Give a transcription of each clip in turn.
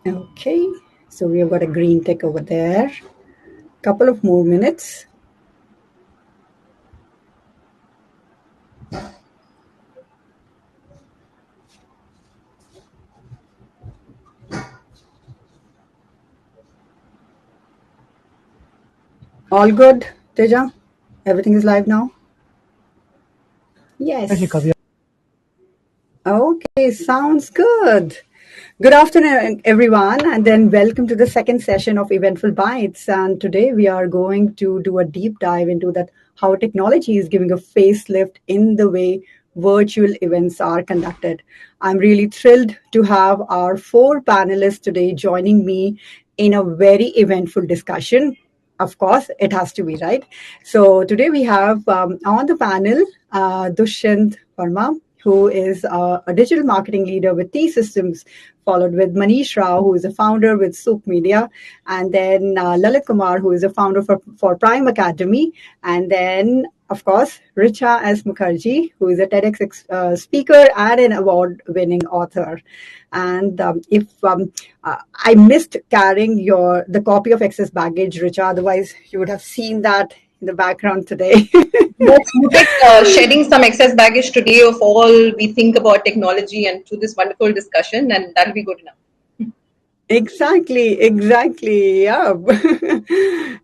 Okay, so we have got a green tick over there. Couple of more minutes. All good, Teja? Everything is live now? Yes. Okay, sounds good. Good afternoon, everyone, and then welcome to the second session of Eventful Bytes. And today we are going to do a deep dive into that how technology is giving a facelift in the way virtual events are conducted. I'm really thrilled to have our four panelists today joining me in a very eventful discussion. Of course, it has to be, right? So today we have on the panel Dushyant Verma, who is a digital marketing leader with T Systems, followed with Manish Rao, who is a founder with Souk Media, and then Lalit Kumar, who is a founder for Prime Academy, and then of course, Richa as Mukherjee, who is a TEDx speaker and an award-winning author. And if I missed carrying the copy of Excess Baggage, Richa, otherwise you would have seen that in the background today. Let's look at shedding some excess baggage today of all we think about technology and through this wonderful discussion, and that'll be good enough. Exactly. Yeah.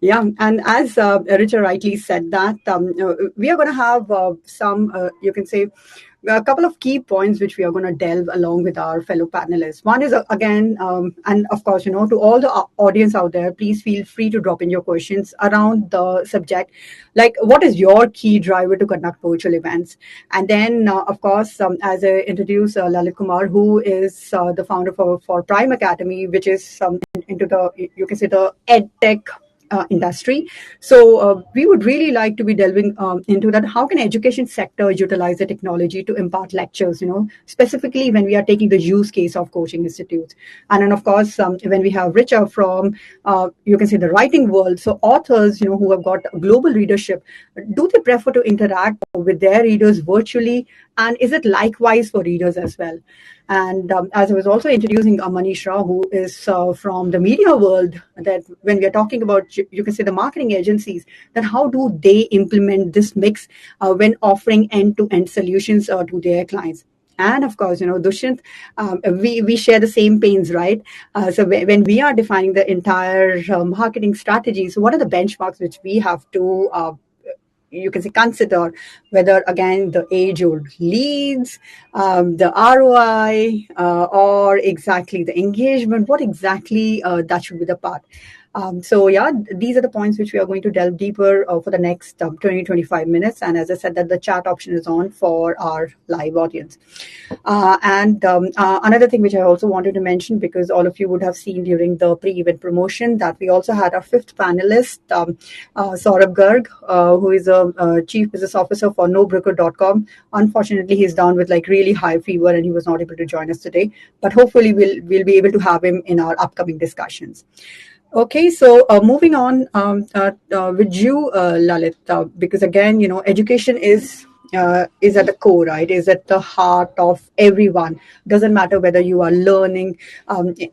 Yeah. And as Richard rightly said that we are going to have some, you can say, a couple of key points which we are going to delve along with our fellow panelists. One is, again, and of course, to all the audience out there, please feel free to drop in your questions around the subject. Like, what is your key driver to conduct virtual events? And then, of course, as I introduce Lalit Kumar, who is the founder for Prime Academy, which is into the, you can say, the ed tech industry. So we would really like to be delving into that. How can education sector utilize the technology to impart lectures, specifically when we are taking the use case of coaching institutes. And then, of course, when we have Richa from, you can say, the writing world. So authors, who have got global readership, do they prefer to interact with their readers virtually? And is it likewise for readers as well? And as I was also introducing Manish Rao, who is from the media world, that when we are talking about, you can say, the marketing agencies, then how do they implement this mix when offering end-to-end solutions to their clients? And of course, Dushyant, we share the same pains, right? So when we are defining the entire marketing strategy, so what are the benchmarks which we have to you can say consider, whether again the age old leads, the ROI, or exactly the engagement, what exactly that should be the part. So yeah, these are the points which we are going to delve deeper for the next 20-25 minutes. And as I said, that the chat option is on for our live audience. And another thing which I also wanted to mention, because all of you would have seen during the pre-event promotion, that we also had our fifth panelist, Saurabh Garg, who is a chief business officer for nobroker.com. Unfortunately, he's down with like really high fever and he was not able to join us today. But hopefully we'll be able to have him in our upcoming discussions. Okay, so moving on with you, Lalit, because again, education is at the core, right? Is at the heart of everyone. Doesn't matter whether you are learning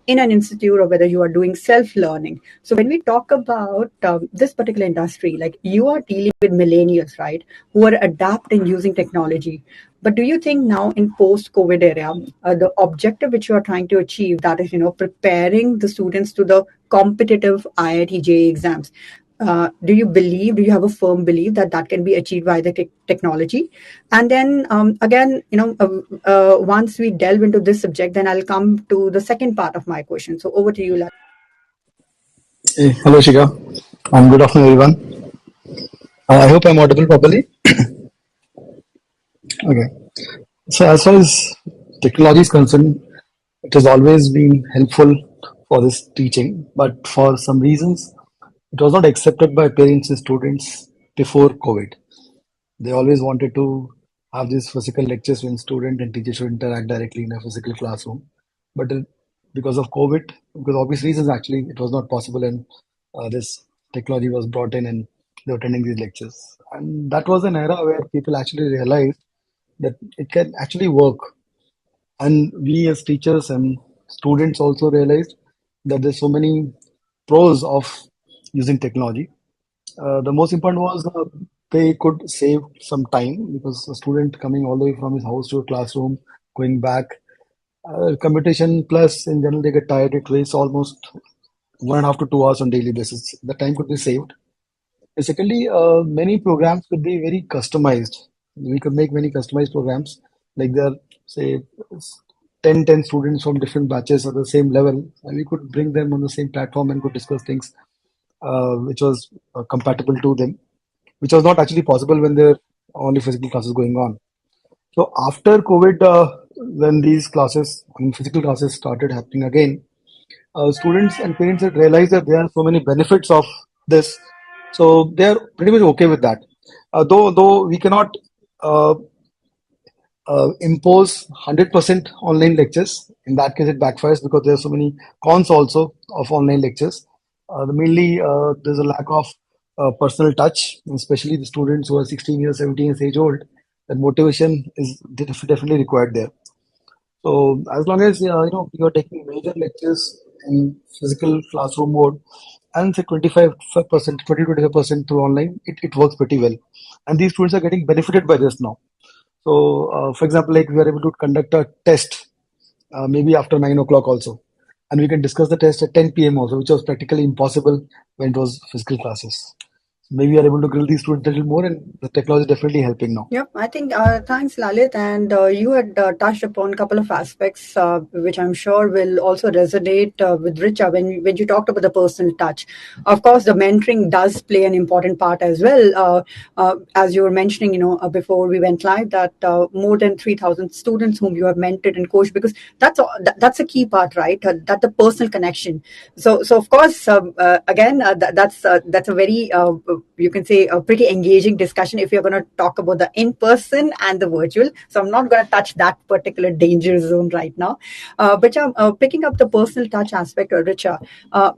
in an institute or whether you are doing self-learning. So when we talk about this particular industry, like you are dealing with millennials, right, who are adapting using technology. But do you think now in post-COVID era, the objective which you are trying to achieve, that is, preparing the students to the competitive IIT JEE exams, do you have a firm belief that that can be achieved by the technology? And then again, once we delve into this subject, then I'll come to the second part of my question. So over to you, Lal. Hey, hello, Shika. Good afternoon, everyone. I hope I'm audible properly. Okay. So, as far as technology is concerned, it has always been helpful for this teaching, but for some reasons, it was not accepted by parents and students before COVID. They always wanted to have these physical lectures when student and teacher should interact directly in a physical classroom. But because of COVID, because obvious reasons actually, it was not possible, and this technology was brought in and they were attending these lectures. And that was an era where people actually realized that it can actually work. And we as teachers and students also realized that there's so many pros of using technology. The most important was they could save some time because a student coming all the way from his house to a classroom, going back, commutation plus in general they get tired. It wastes almost 1.5 to 2 hours on daily basis. The time could be saved. And secondly, many programs could be very customized. We could make many customized programs, like there, say, 10 students from different batches at the same level, and we could bring them on the same platform and could discuss things which was compatible to them, which was not actually possible when there were only physical classes going on. So after COVID, when these classes, I mean, physical classes started happening again, students and parents had realized that there are so many benefits of this, so they are pretty much okay with that. Though we cannot uh, impose 100% online lectures. In that case, it backfires because there are so many cons also of online lectures. Mainly, there's a lack of personal touch, especially the students who are 16 years, 17 years age old. That motivation is definitely required there. So as long as you are taking major lectures in physical classroom mode and say 25%, 20-25% through online, it works pretty well. And these students are getting benefited by this now. So, for example, like we are able to conduct a test maybe after 9 o'clock also, and we can discuss the test at 10 p.m. also, which was practically impossible when it was physical classes. Maybe we are able to grill these students a little more, and the technology is definitely helping now. Yep, I think thanks, Lalit. And you had touched upon a couple of aspects which I'm sure will also resonate with Richa when you talked about the personal touch. Of course, the mentoring does play an important part as well. As you were mentioning, before we went live, that more than 3,000 students whom you have mentored and coached, because that's a key part, right? That the personal connection. So of course, again, that's a very you can say a pretty engaging discussion if you're going to talk about the in person and the virtual. So I'm not going to touch that particular danger zone right now. But picking up the personal touch aspect, Richa,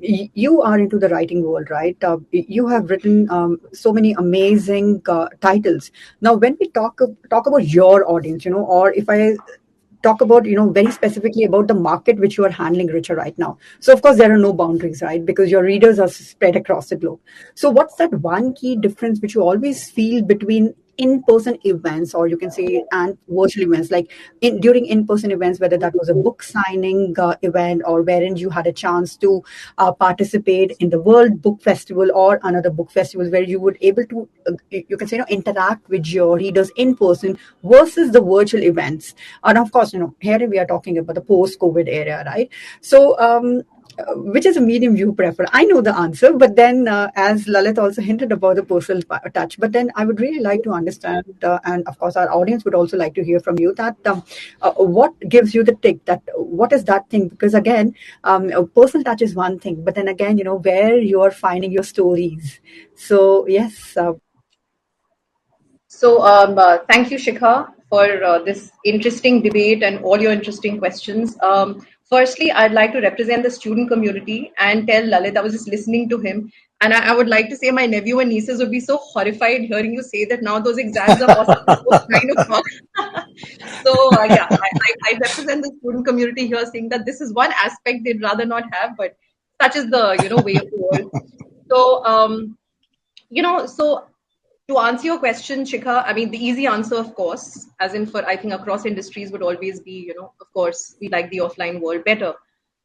you are into the writing world, right? You have written so many amazing titles. Now, when we talk about your audience, or if I talk about very specifically about the market which you are handling, Richa, right now. So of course there are no boundaries, right? Because your readers are spread across the globe. So what's that one key difference which you always feel between in-person events, or you can say, and virtual events, like during in-person events, whether that was a book signing event, or wherein you had a chance to participate in the World Book Festival or another book festival where you would able to you can say interact with your readers in person versus the virtual events. And of course, here we are talking about the post-COVID era, right? So which is a medium you prefer? I know the answer, but then as Lalit also hinted about the personal touch, but then I would really like to understand, and of course our audience would also like to hear from you, that what gives you the tick, that what is that thing? Because again, personal touch is one thing, but then again, where you are finding your stories. So yes. So, thank you, Shikha, for this interesting debate and all your interesting questions. Firstly, I'd like to represent the student community and tell Lalit, I was just listening to him, and I would like to say my nephew and nieces would be so horrified hearing you say that now those exams are possible post 9 o'clock. So, yeah, I represent the student community here, saying that this is one aspect they'd rather not have, but such is the way of the world. So, so to answer your question, Shikha, I mean, the easy answer, of course, as in for I think across industries would always be, of course, we like the offline world better.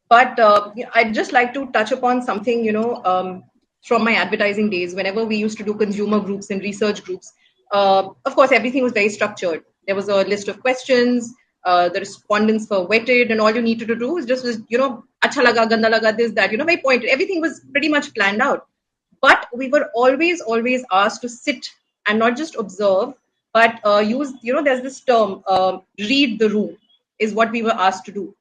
But I'd just like to touch upon something, from my advertising days, whenever we used to do consumer groups and research groups. Of course, everything was very structured. There was a list of questions. The respondents were vetted, and all you needed to do was just, acha laga, ganda laga, this, that, very pointed. Everything was pretty much planned out. But we were always asked to sit and not just observe, but use, there's this term, read the room, is what we were asked to do.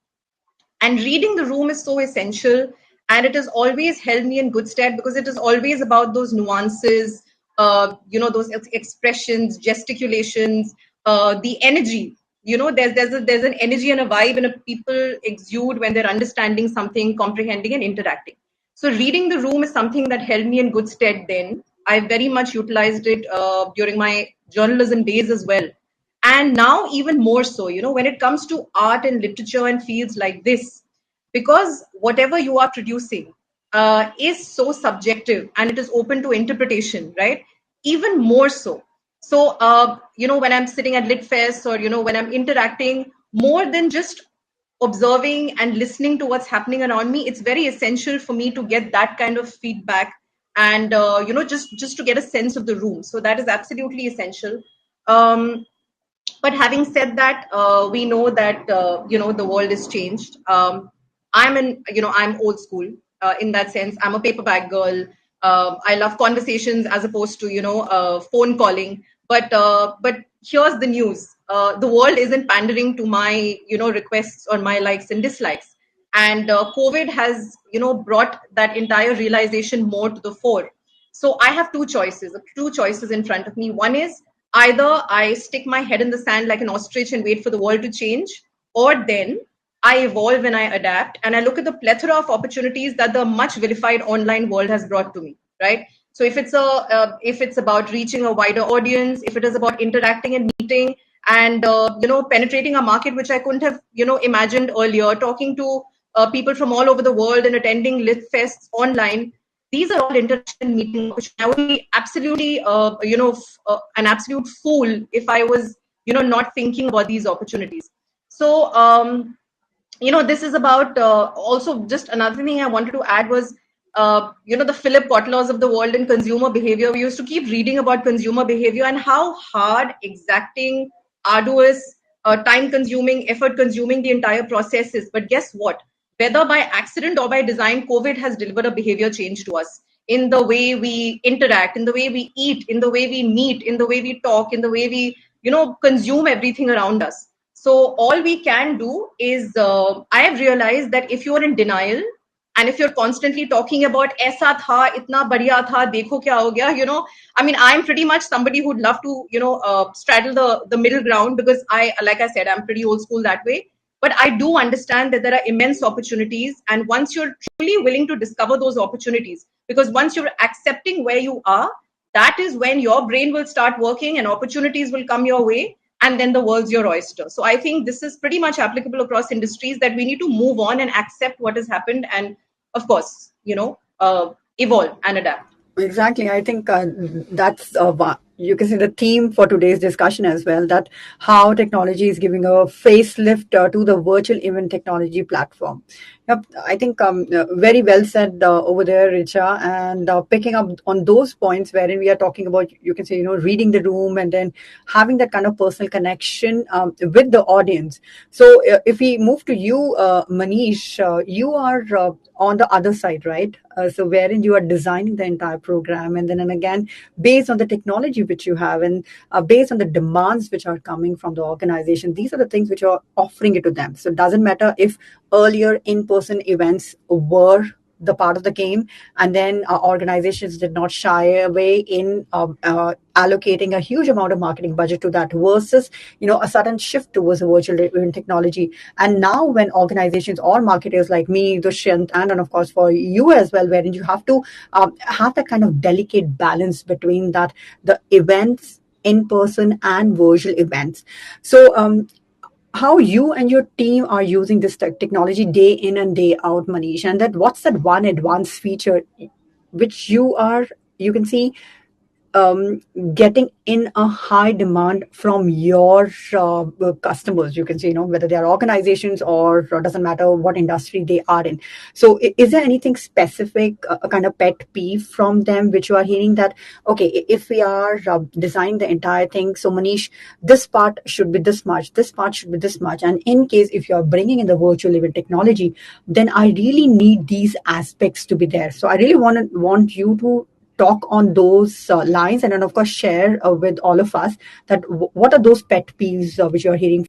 And reading the room is so essential, and it has always held me in good stead because it is always about those nuances, those expressions, gesticulations, the energy. There's an energy and a vibe and a people exude when they're understanding something, comprehending and interacting. So reading the room is something that held me in good stead then. I very much utilized it during my journalism days as well. And now even more so, when it comes to art and literature and fields like this, because whatever you are producing is so subjective and it is open to interpretation, right? Even more so. So, when I'm sitting at LitFest, or, when I'm interacting, more than just observing and listening to what's happening around me, it's very essential for me to get that kind of feedback, and, just to get a sense of the room. So that is absolutely essential. Um, but having said that, we know that the world has changed. I'm old school in that sense. I'm a paperback girl. I love conversations as opposed to phone calling. But here's the news: the world isn't pandering to my requests or my likes and dislikes, and COVID has brought that entire realization more to the fore. So I have two choices in front of me. One is either I stick my head in the sand like an ostrich and wait for the world to change, or then I evolve and I adapt and I look at the plethora of opportunities that the much vilified online world has brought to me, right? So if it's about reaching a wider audience, if it is about interacting and meeting and penetrating a market which I couldn't have imagined earlier, talking to people from all over the world and attending lit fests online, these are all interaction meeting opportunities. I would be absolutely, an absolute fool if I was, not thinking about these opportunities. So, this is about also just another thing I wanted to add was, the Philip Kotlers of the world in consumer behavior. We used to keep reading about consumer behavior and how hard, exacting, arduous, time consuming, effort consuming the entire process is. But guess what? Whether by accident or by design, COVID has delivered a behavior change to us in the way we interact, in the way we eat, in the way we meet, in the way we talk, in the way we, consume everything around us. So all we can do is, I have realized that if you're in denial and if you're constantly talking about aisa tha, itna badhiya tha, dekho kya ho gaya, I mean, I'm pretty much somebody who'd love to, straddle the middle ground, because like I said, I'm pretty old school that way. But I do understand that there are immense opportunities. And once you're truly willing to discover those opportunities, because once you're accepting where you are, that is when your brain will start working and opportunities will come your way, and then the world's your oyster. So I think this is pretty much applicable across industries, that we need to move on and accept what has happened, and of course, evolve and adapt. Exactly. I think that's you can say the theme for today's discussion as well, that how technology is giving a facelift to the virtual event technology platform. Yep, I think very well said over there, Richa, and picking up on those points wherein we are talking about, you can say, reading the room and then having that kind of personal connection with the audience. So if we move to you, Manish, you are on the other side, right? So wherein you are designing the entire program, and again, based on the technology which you have, and based on the demands which are coming from the organization, these are the things which are offering it to them. So it doesn't matter if earlier in-person events were the part of the game, and then organizations did not shy away in allocating a huge amount of marketing budget to that, versus a sudden shift towards a virtual event technology. And now when organizations or marketers like me, Dushyant, and of course for you as well, wherein you have to have that kind of delicate balance between that, the events in person and virtual events. So how you and your team are using this technology day in and day out, Manish, and that what's that one advanced feature which you can see um, getting in a high demand from your customers, you can say, whether they are organizations or doesn't matter what industry they are in. So is there anything specific, a kind of pet peeve from them which you are hearing that, okay, if we are designing the entire thing, so Manish, this part should be this much, this part should be this much, and in case if you're bringing in the virtual event technology, then I really need these aspects to be there. So I really want you to talk on those lines, and then of course share with all of us that what are those pet peeves which you're hearing.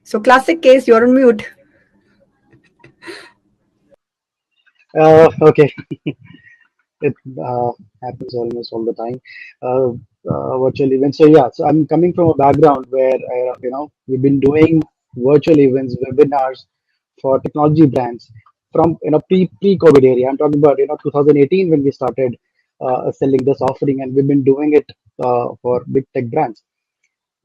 So classic case, you're on mute. Okay, it happens almost all the time. Uh, Virtual events. So yeah, so I'm coming from a background where we've been doing virtual events, webinars for technology brands from pre-COVID area. I'm talking about 2018 when we started selling this offering, and we've been doing it for big tech brands.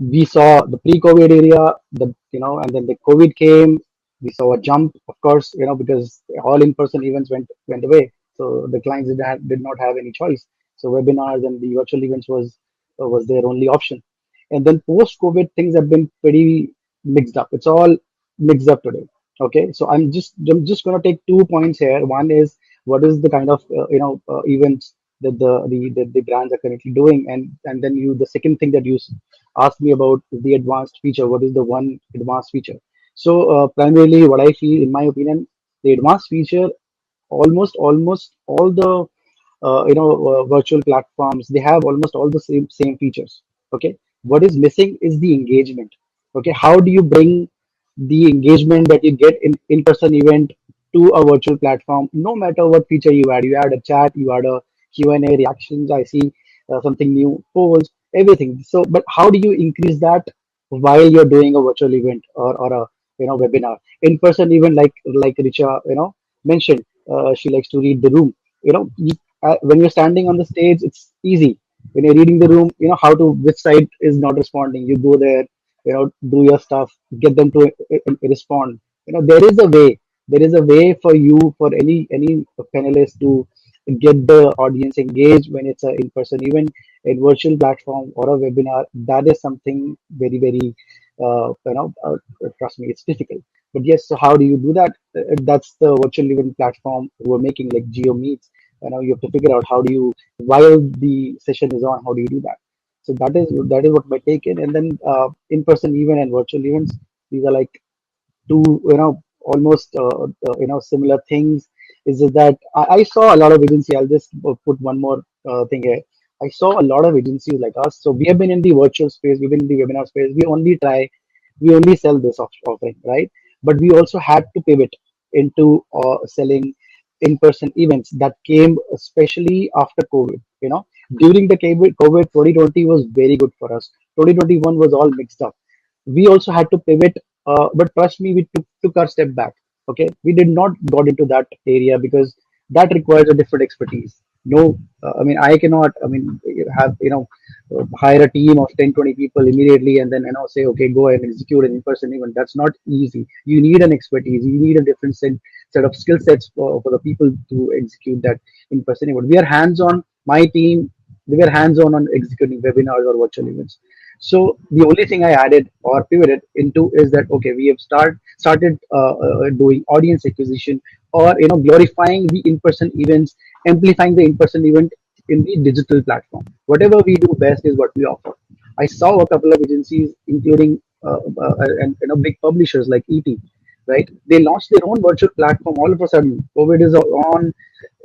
we saw the pre-COVID area, and then the COVID came. We saw a jump, of course, because all in-person events went away. So the clients did not have any choice. So webinars and the virtual events was their only option. And then post-COVID, things have been pretty mixed up. It's all mixed up today. Okay, so I'm just going to take 2 points here. One is what is the kind of events that the brands are currently doing, and then the second thing that you asked me about is the advanced feature. What is the one advanced feature? So primarily, what I feel, in my opinion, the advanced feature, almost all the virtual platforms, they have almost all the same features. Okay, what is missing is the engagement. Okay, how do you bring the engagement that you get in person event to a virtual platform? No matter what feature you add a chat, you add a Q&A, reactions, I see something new, polls, everything. So but how do you increase that while you're doing a virtual event, or a webinar? In person event, like Richa mentioned, she likes to read the room. When you're standing on the stage, it's easy. When you're reading the room, how to, which side is not responding, you go there, do your stuff, get them to respond. There is a way for you, for any panelist, to get the audience engaged when it's a in-person event. A virtual platform or a webinar, that is something very, very trust me, it's difficult. But yes, so how do you do that? That's the virtual event platform we're making, like Geo Meets. You have to figure out how do you, while the session is on, how do you do that? So that is what my take in. And then in-person event and virtual events, these are like two, almost similar things. Is just that I saw a lot of agency. I'll just put one more thing here. I saw a lot of agencies like us. So we have been in the virtual space, we've been in the webinar space. We only sell this offering, right? But we also had to pivot into selling in-person events that came especially after COVID. During the COVID, 2020 was very good for us. 2021 was all mixed up. We also had to pivot, but trust me, we took our step back. Okay, we did not got into that area because that requires a different expertise. No, I mean, I cannot, I mean, hire a team of 10, 20 people immediately and then say, okay, go and execute an in-person event. That's not easy. You need an expertise, you need a different set of skill sets for the people to execute that in-person event. We are hands-on. My team, we were hands-on on executing webinars or virtual events. So the only thing I added or pivoted into is that, okay, we have started doing audience acquisition, or glorifying the in-person events, amplifying the in-person event in the digital platform. Whatever we do best is what we offer. I saw a couple of agencies, including and big publishers like ET, right? They launched their own virtual platform. All of a sudden, COVID is on,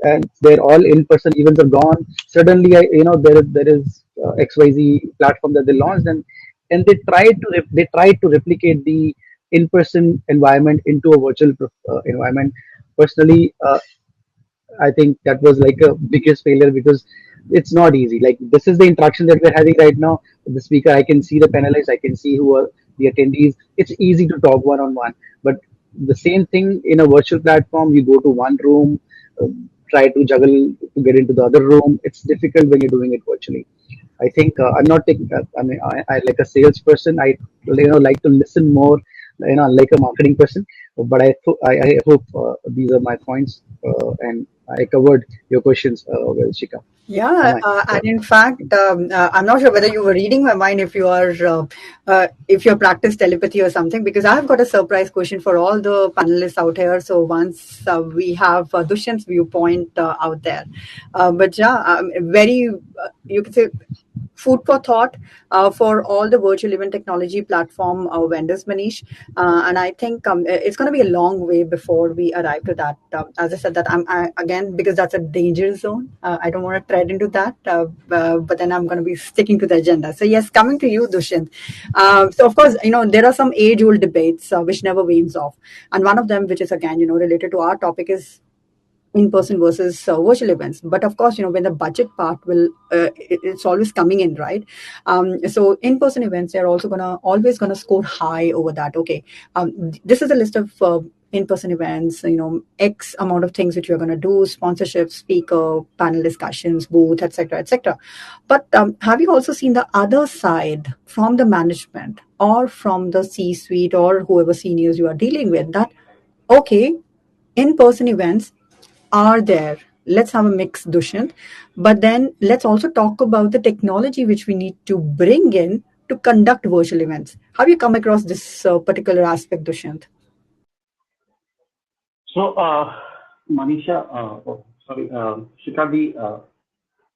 and they're all in-person events are gone. Suddenly, there is XYZ platform that they launched, and they tried to replicate the in-person environment into a virtual environment. Personally, I think that was like a biggest failure, because it's not easy. Like, this is the interaction that we're having right now with the speaker. I can see the panelists, I can see who are the attendees. It's easy to talk one on one, but the same thing in a virtual platform. You go to one room, uh, try to juggle to get into the other room. It's difficult when you're doing it virtually. I think I'm not taking. I mean, I like a salesperson. I like to listen more. Like a marketing person. But I hope these are my points, and I covered your questions well, Shika. Am Yeah, I? and in fact, I'm not sure whether you were reading my mind, if you're practiced telepathy or something, because I've got a surprise question for all the panelists out here. So once we have Dushyant's viewpoint out there, but yeah, very you could say food for thought for all the virtual event technology platform vendors, Manish. And I think it's going to be a long way before we arrive to that. As I said, that again, because that's a danger zone. I don't want to tread into that, but then I'm going to be sticking to the agenda. So yes, coming to you, Dushyant. So of course, there are some age-old debates which never wanes off, and one of them, which is again, related to our topic, is in-person versus virtual events. But of course, when the budget part it's always coming in, right? So in-person events, they're also always gonna score high over that. Okay, this is a list of in-person events, X amount of things which we're going to do, sponsorship, speaker, panel discussions, booth, etc., etc. But have you also seen the other side from the management or from the C-suite or whoever seniors you are dealing with that, okay, in-person events are there. Let's have a mix, Dushyant. But then let's also talk about the technology which we need to bring in to conduct virtual events. Have you come across this particular aspect, Dushyant? So, Manisha, sorry, Shikha, the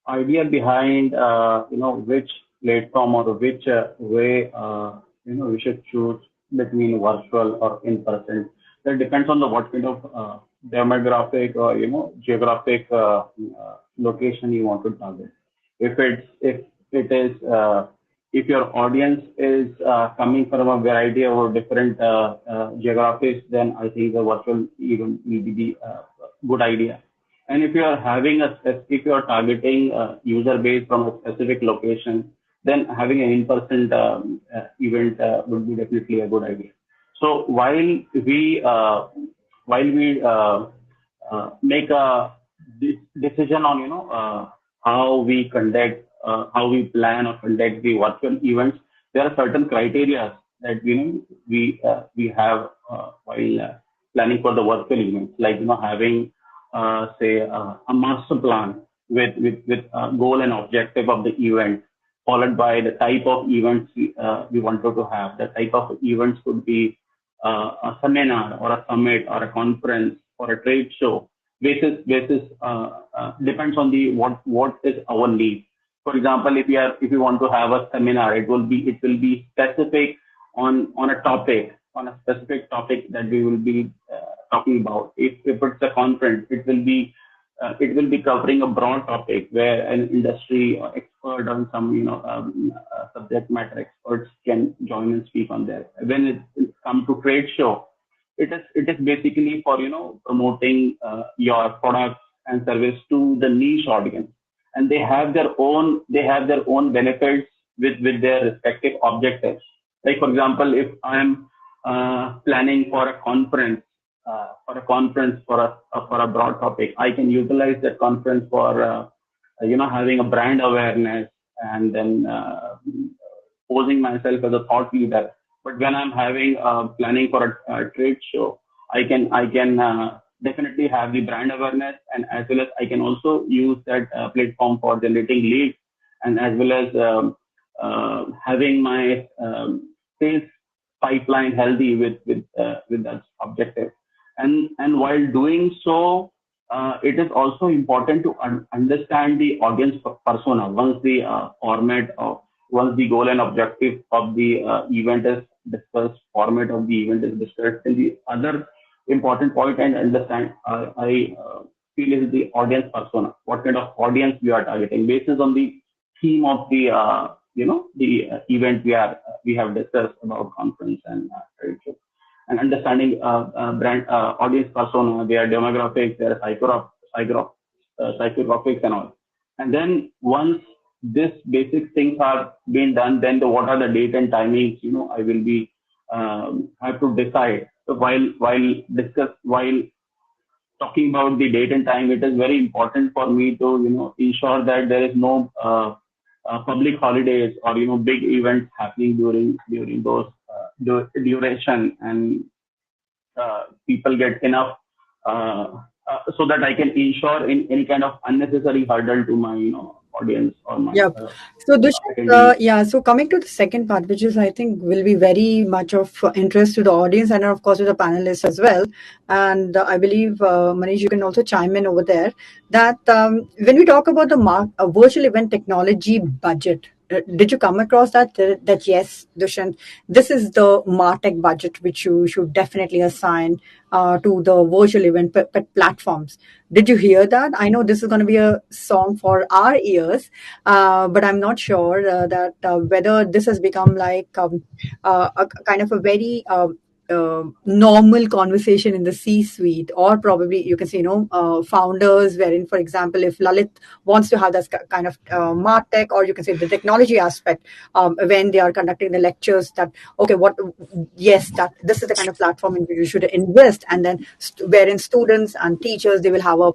idea behind which platform or which way we should choose between virtual or in person. That depends on the what kind of demographic or geographic location you want to target. If it is if your audience is coming from a variety of different geographies, then I think the virtual event will be the good idea. And if you are having if you are targeting a user base from a specific location, then having an in-person event would be definitely a good idea. So while we make a decision on how we conduct, how we plan or conduct the virtual events, there are certain criteria that we have while planning for the virtual events, like having say a master plan with goal and objective of the event, followed by the type of events we wanted to have. The type of events could be a seminar or a summit or a conference or a trade show. Basis depends on the what is our need. For example, if you want to have a seminar, it will be specific on a topic, on a specific topic that we will be talking about. If it's a conference, it will be covering a broad topic where an industry expert on some subject matter experts can join and speak on there. When it comes to trade show, it is basically for promoting your products and service to the niche audience, and they have their own benefits with their respective objectives. Like for example, if I'm planning for a conference for a broad topic, I can utilize that conference for having a brand awareness, and then posing myself as a thought leader. But when I'm having planning for a trade show, I can definitely have the brand awareness, and as well as I can also use that platform for generating leads, and as well as having my sales pipeline healthy with that objective. And while doing so, it is also important to understand the audience persona. Once the goal and objective of the event is discussed, format of the event is discussed, and the other important point and understand I feel is the audience persona. What kind of audience we are targeting, based on the theme of the event we have discussed about conference and trade show, and understanding brand audience persona, their demographics, their psychographics and all. And then once this basic things are being done, then what are the date and timings, I will be have to decide. So while talking about the date and time, it is very important for me to ensure that there is no public holidays or big events happening during those duration, and people get enough so that I can ensure in any kind of unnecessary hurdle to my audience or my Yeah. So Dushyant, attendees. yeah. So coming to the second part, which is I think will be very much of interest to the audience and of course to the panelists as well. And I believe Manish, you can also chime in over there. That when we talk about the virtual event technology budget, did you come across that yes, Dushyant, this is the MarTech budget which you should definitely assign to the virtual event platforms. Did you hear that? I know this is going to be a song for our ears, but I'm not sure that whether this has become like a kind of a very normal conversation in the C-suite, or probably you can say, founders, wherein, for example, if Lalit wants to have this kind of MarTech, or you can say the technology aspect, when they are conducting the lectures, that, okay, yes, that this is the kind of platform in which you should invest, and then wherein students and teachers, they will have a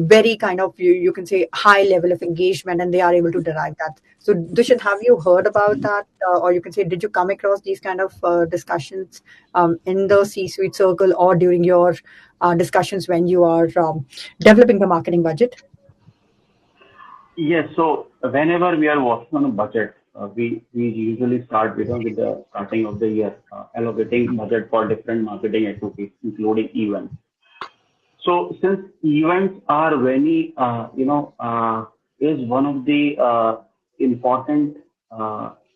very kind of, you can say, high level of engagement, and they are able to derive that. So, Dushyant, have you heard about that? Or you can say, did you come across these kind of discussions in the C-suite circle, or during your discussions when you are developing the marketing budget? Yes. So whenever we are working on a budget, we usually start with the starting of the year, allocating budget for different marketing activities, including events. So since events are very, is one of the important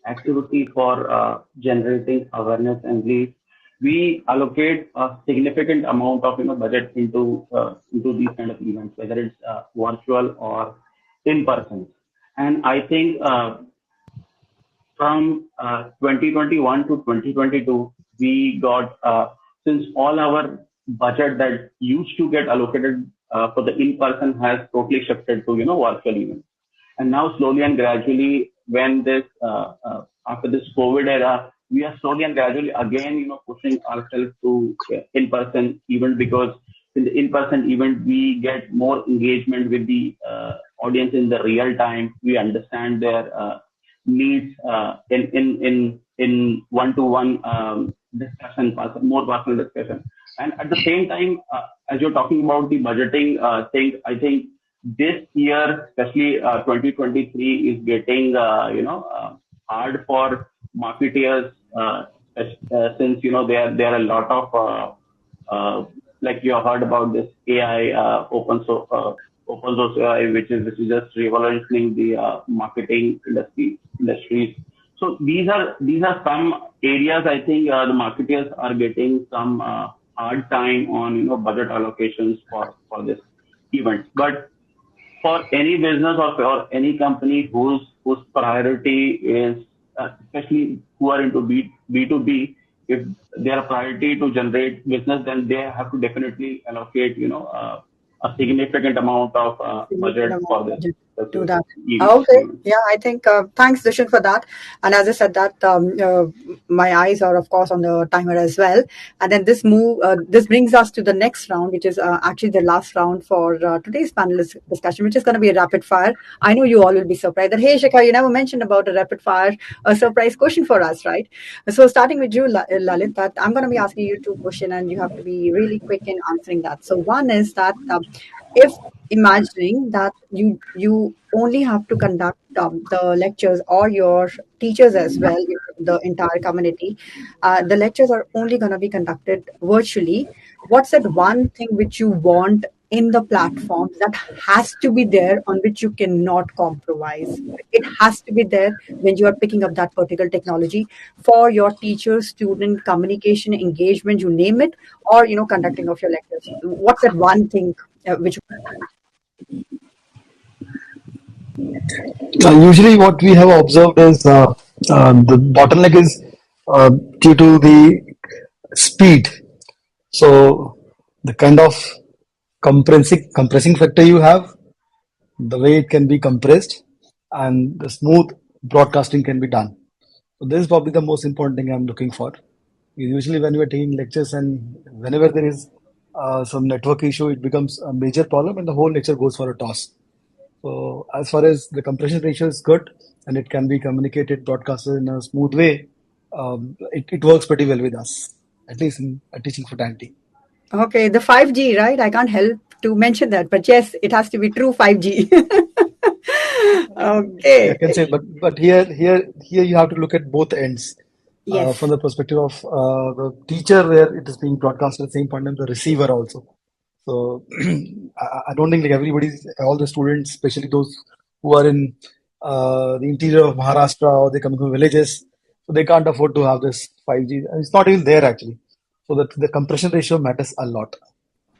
activity for generating awareness and leads, we allocate a significant amount of budget into these kind of events, whether it's virtual or in person. And I think from 2021 to 2022, we got, since all our budget that used to get allocated for the in-person has totally shifted to, virtual events. And now slowly and gradually, when after this COVID era, we are slowly and gradually again, pushing ourselves to in-person event, because in the in-person event, we get more engagement with the audience in the real time. We understand their needs in one-to-one discussion, more personal discussion. And at the same time, as you're talking about the budgeting thing, I think this year, especially 2023, is getting hard for marketeers, since there are a lot of like you have heard about this AI, open source AI, which is just revolutionizing the marketing industries. So these are some areas I think the marketeers are getting some hard time on budget allocations for this event. But for any business or for any company whose priority is, especially who are into B2B, if their priority to generate business, then they have to definitely allocate, a significant amount of Significant budget amount for of this budget to this that. Okay, event. yeah, I think thanks, Dushyant, for that. And as I said, that my eyes are, of course, on the timer as well. And then this brings us to the next round, which is actually the last round for today's panelist discussion, which is going to be a rapid fire. I know you all will be surprised that, hey, Shikha, you never mentioned about a rapid fire, a surprise question for us, right? So starting with you, Lalit, that I'm going to be asking you two questions, and you have to be really quick in answering that. So one is that if imagining that you only have to conduct the lectures, or your teachers as well, the entire community, the lectures are only going to be conducted virtually, what's that one thing which you want in the platform that has to be there, on which you cannot compromise? It has to be there when you are picking up that particular technology for your teacher student communication, engagement, you name it, or conducting of your lectures. What's that one thing which Usually, what we have observed is the bottleneck is due to the speed. So, the kind of compressing factor you have, the way it can be compressed, and the smooth broadcasting can be done. So, this is probably the most important thing I'm looking for. Usually, when we are taking lectures, and whenever there is some network issue, it becomes a major problem, and the whole lecture goes for a toss. So as far as the compression ratio is good, and it can be communicated, broadcasted in a smooth way, it works pretty well with us, at least in a teaching fraternity. Okay, the 5G, right? I can't help to mention that, but yes, it has to be true 5G. I Okay. can say, but here you have to look at both ends. From Yes. the perspective of the teacher, where it is being broadcast at the same point, and the receiver also. So I don't think like all the students, especially those who are in the interior of Maharashtra, or they come from villages, so they can't afford to have this 5G. And it's not even there actually. So that the compression ratio matters a lot.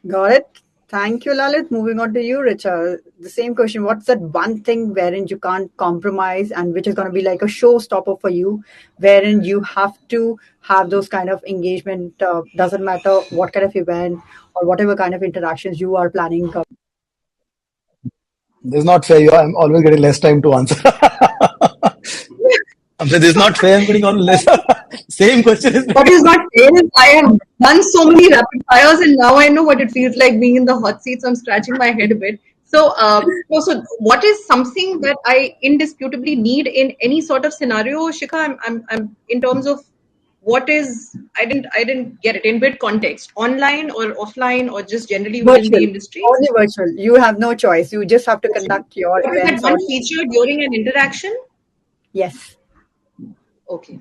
Got it. Thank you, Lalit. Moving on to you, Richa. The same question. What's that one thing wherein you can't compromise and which is going to be like a showstopper for you, wherein you have to have those kind of engagement, doesn't matter what kind of event or whatever kind of interactions you are planning. This is not fair. I'm always getting less time to answer. I'm saying this is not fair. I'm getting on less. Same question is. What is not fair is I have done so many rapid fires, and now I know what it feels like being in the hot seat. So I'm scratching my head a bit. So what is something that I indisputably need in any sort of scenario, Shikha? I'm in terms of what is I didn't get it in bit context, online or offline or just generally within the Virtual, industry. only virtual. You have no choice. You just have to conduct your What is that events one on. feature during an interaction? Yes. Okay.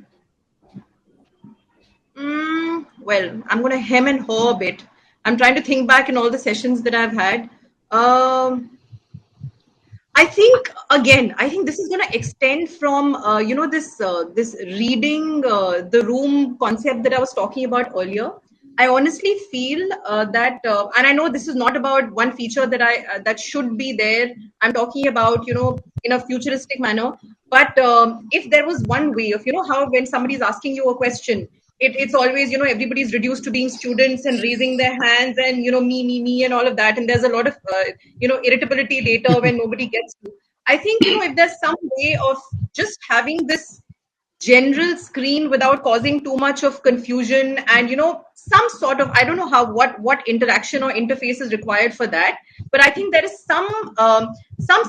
Well, I'm going to hem and haw a bit. I'm trying to think back in all the sessions that I've had. I think again, I think this is going to extend from this reading the room concept that I was talking about earlier. I honestly feel that, and I know this is not about one feature that that should be there. I'm talking about in a futuristic manner. But if there was one way of how when somebody's asking you a question, it's always everybody's reduced to being students and raising their hands and me and all of that, and there's a lot of irritability later when nobody gets to. I think if there's some way of just having this general screen without causing too much of confusion and some sort of, I don't know how what interaction or interface is required for that, but I think there is some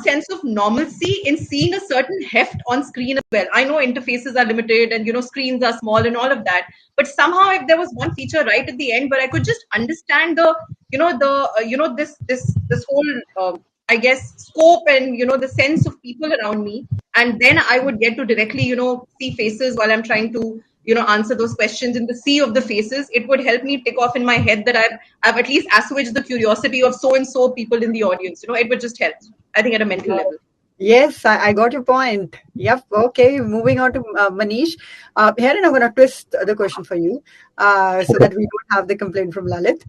sense of normalcy in seeing a certain heft on screen as well. I know interfaces are limited and screens are small and all of that, but somehow if there was one feature right at the end where I could just understand the this whole I guess scope and the sense of people around me, and then I would get to directly see faces while I'm trying to answer those questions in the sea of the faces. It would help me tick off in my head that I've at least assuaged the curiosity of so and so people in the audience. It would just help, I think, at a mental level. Yes, I got your point. Yep. Okay. Moving on to Manish. Here, and I'm going to twist the question for you so that we don't have the complaint from Lalit.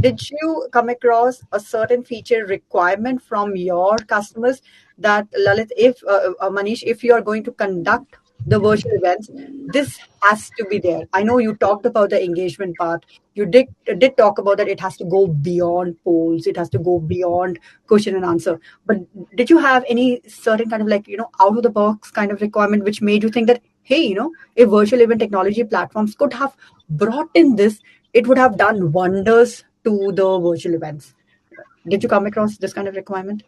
Did you come across a certain feature requirement from your customers that Lalit, if Manish, if you are going to conduct the virtual events, this has to be there. I know you talked about the engagement part. You did talk about that it has to go beyond polls. It has to go beyond question and answer. But did you have any certain kind of out of the box kind of requirement which made you think that, hey, if virtual event technology platforms could have brought in this, it would have done wonders to the virtual events? Did you come across this kind of requirement?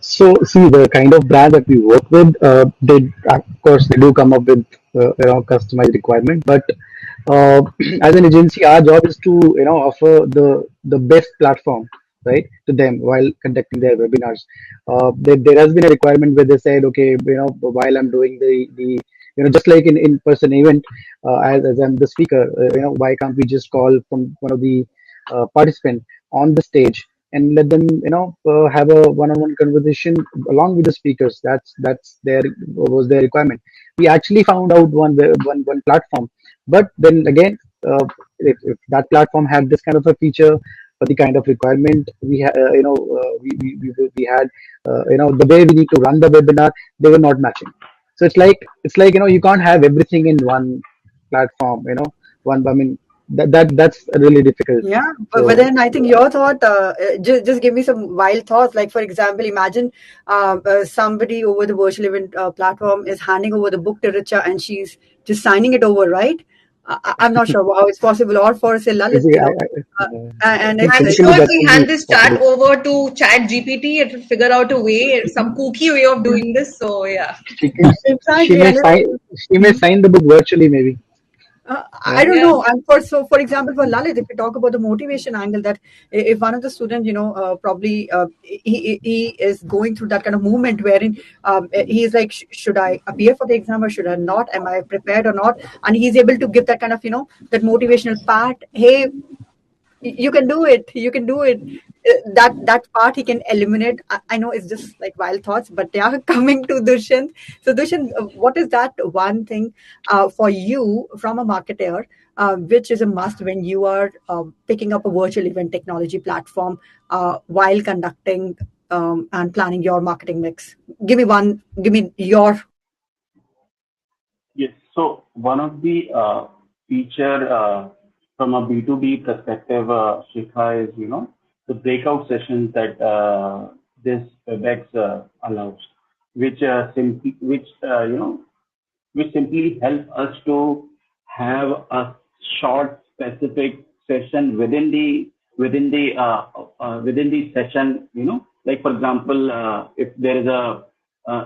So, see, the kind of brand that we work with, they of course they do come up with customized requirement. But as an agency, our job is to offer the best platform, right, to them while conducting their webinars. There has been a requirement where they said, okay, while I'm doing the just like in person event, as I'm the speaker, why can't we just call from one of the participant on the stage and let them have a one-on-one conversation along with the speakers. That's their was their requirement. We actually found out one platform, but then again, if that platform had this kind of a feature or the kind of requirement we had, the way we need to run the webinar, they were not matching. So it's like you can't have everything in one platform. One, I mean, that's really difficult. Yeah, but So then I think your thought, just give me some wild thoughts. Like, for example, imagine somebody over the virtual event platform is handing over the book to Richa and she's just signing it over, right? I'm not sure how it's possible, or for, say, Lalit, basically, uh, and think it's I'm like, physically sure if that we will hand be this chat possible. over to Chat GPT, it will figure out a way, some kooky way of doing this. So yeah. She can, she exactly. may And sign she may sign the book virtually, maybe. I Yeah. don't Yeah. know. And for example, for Lalit, if you talk about the motivation angle, that if one of the students, probably he is going through that kind of movement wherein he's like, should I appear for the exam or should I not? Am I prepared or not? And he's able to give that kind of that motivational part. Hey, you can do it. You can do it. that part he can eliminate. I know it's just like wild thoughts, but yeah, coming to Dushyant. So Dushyant, what is that one thing for you from a marketer, which is a must when you are picking up a virtual event technology platform while conducting and planning your marketing mix? Give me your. Yes. So one of the feature from a B2B perspective, Shikha, is the breakout sessions that this WebEx allows, which simply which simply help us to have a short specific session within the session. Like for example, if there is a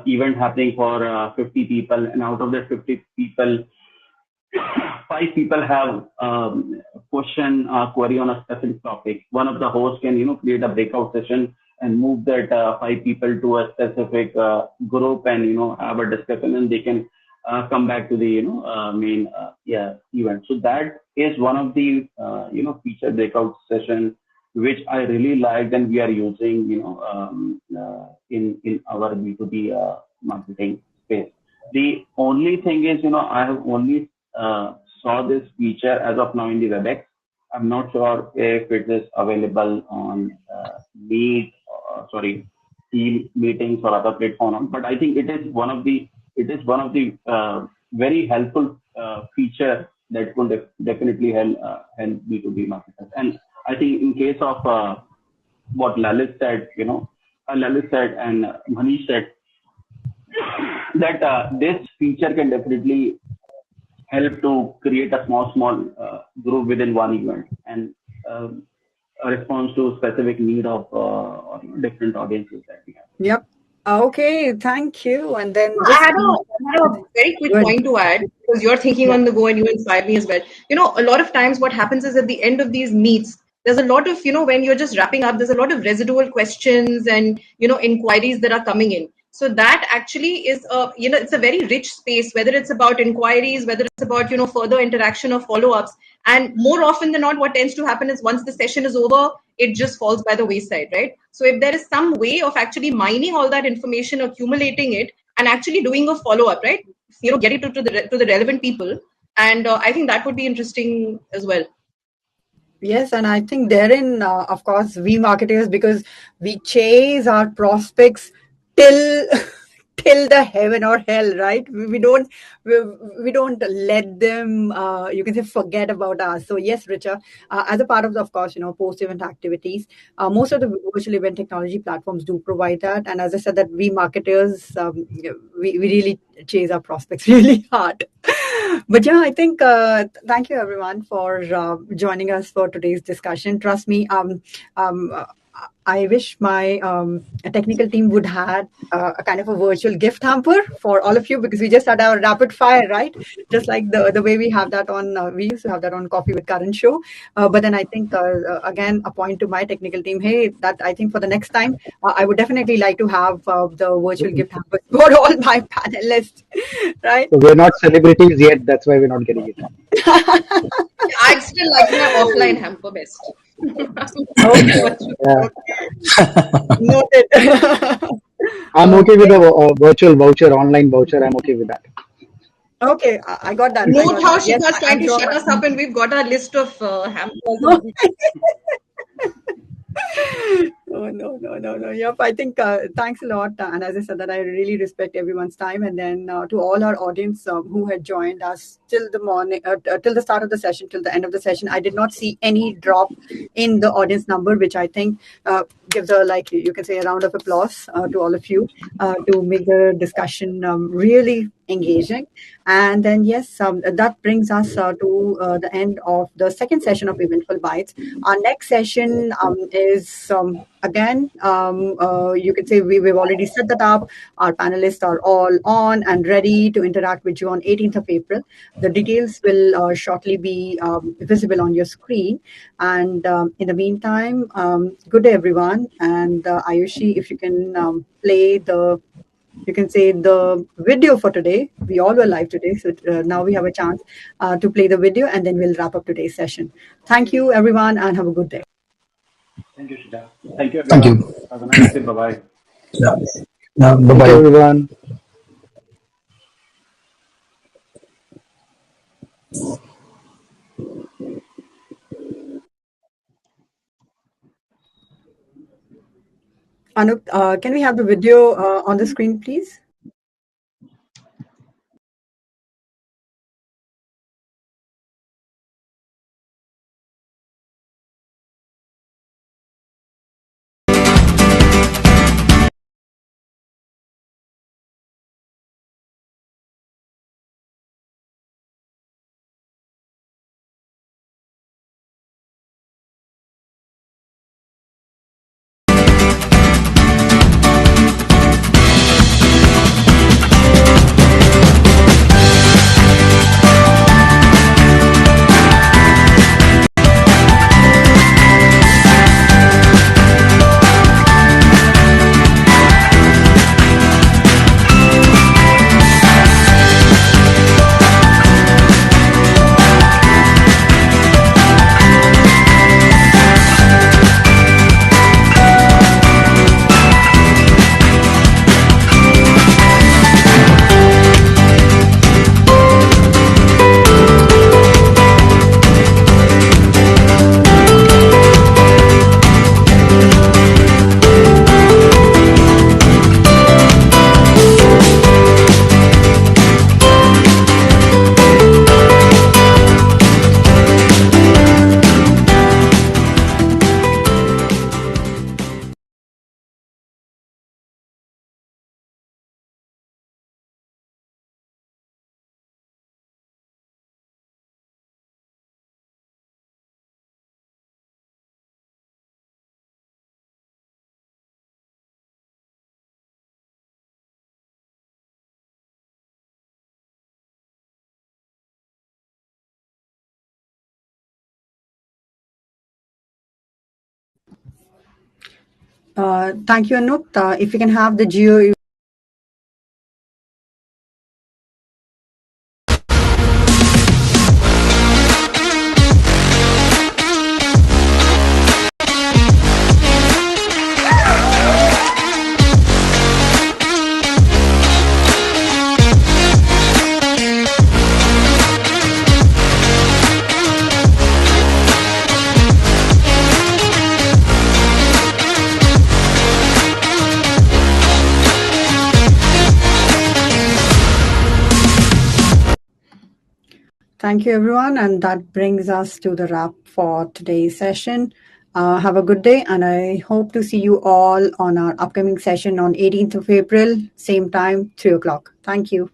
event happening for 50 people, and out of that 50 people, five people have question or query on a specific topic. One of the hosts can create a breakout session and move that five people to a specific group, and have a discussion, and they can come back to the main event. So that is one of the feature breakout session which I really liked, and we are using in our B2B marketing space. The only thing is, I have only saw this feature as of now in the WebEx. I'm not sure if it is available on Team meetings or other platforms, but I think it is one of the very helpful feature that could definitely help B2B marketers. And I think in case of what Lalit said and Manish said, that this feature can definitely help to create a small group within one event, and a response to specific need of different audiences that we have. Yep. Okay, thank you. And then I just had a very quick good. point to add, because you're thinking Yeah. on the go and you inspire me as well. A lot of times what happens is at the end of these meets, there's a lot of, when you're just wrapping up, there's a lot of residual questions and, inquiries that are coming in. So that actually is, it's a very rich space, whether it's about inquiries, whether it's about, further interaction or follow-ups. And more often than not, what tends to happen is once the session is over, it just falls by the wayside, right? So if there is some way of actually mining all that information, accumulating it, and actually doing a follow-up, right? Get it to the relevant people. And I think that would be interesting as well. Yes, and I think therein, of course, we marketers, because we chase our prospects till till the heaven or hell, right? We, we don't let them, you can say, forget about us. So yes, Richa, as a part of course, post-event activities, most of the virtual event technology platforms do provide that. And as I said, that we marketers, we really chase our prospects really hard. But yeah, I think thank you everyone for joining us for today's discussion. Trust me, um, I wish my technical team would have a kind of a virtual gift hamper for all of you, because we just had our rapid fire, right? Just like the way we have that on, we used to have that on Coffee with Karan show. But then I think, again, a point to my technical team, hey, that I think for the next time, I would definitely like to have the virtual gift hamper for all my panelists, right? So we're not celebrities yet. That's why we're not getting it. I'd still like my offline hamper best. Okay. Yeah. Noted. I'm okay with a virtual voucher, online voucher. I'm okay with that. Okay, I got that. I Note got how that. Yes, Shikha's trying I'm to sure. shut us up, and we've got our list of hampers. Oh, no. Yep. I think thanks a lot. And as I said, that I really respect everyone's time. And then to all our audience who had joined us till the morning, till the start of the session, till the end of the session, I did not see any drop in the audience number, which I think gives a, like, you can say, a round of applause to all of you to make the discussion really engaging. And then, yes, that brings us to the end of the second session of EventFUL Bytes. Our next session is, again, you can say we've already set that up. Our panelists are all on and ready to interact with you on 18th of April. The details will shortly be visible on your screen. And in the meantime, good day, everyone. And Ayushi, if you can play you can say the video for today. We all were live today, so now we have a chance to play the video, and then we'll wrap up today's session. Thank you, everyone, and have a good day. Thank you, Shida. Thank you, Thank everyone. you. Have a nice day. Bye-bye. Yeah. Yeah. Bye Thank you, bye. everyone. Anup, can we have the video on the screen, please? Thank you, Anup. If you can have the Jio Thank you, everyone. And that brings us to the wrap for today's session. Have a good day, and I hope to see you all on our upcoming session on 18th of April, same time, 3 o'clock. Thank you.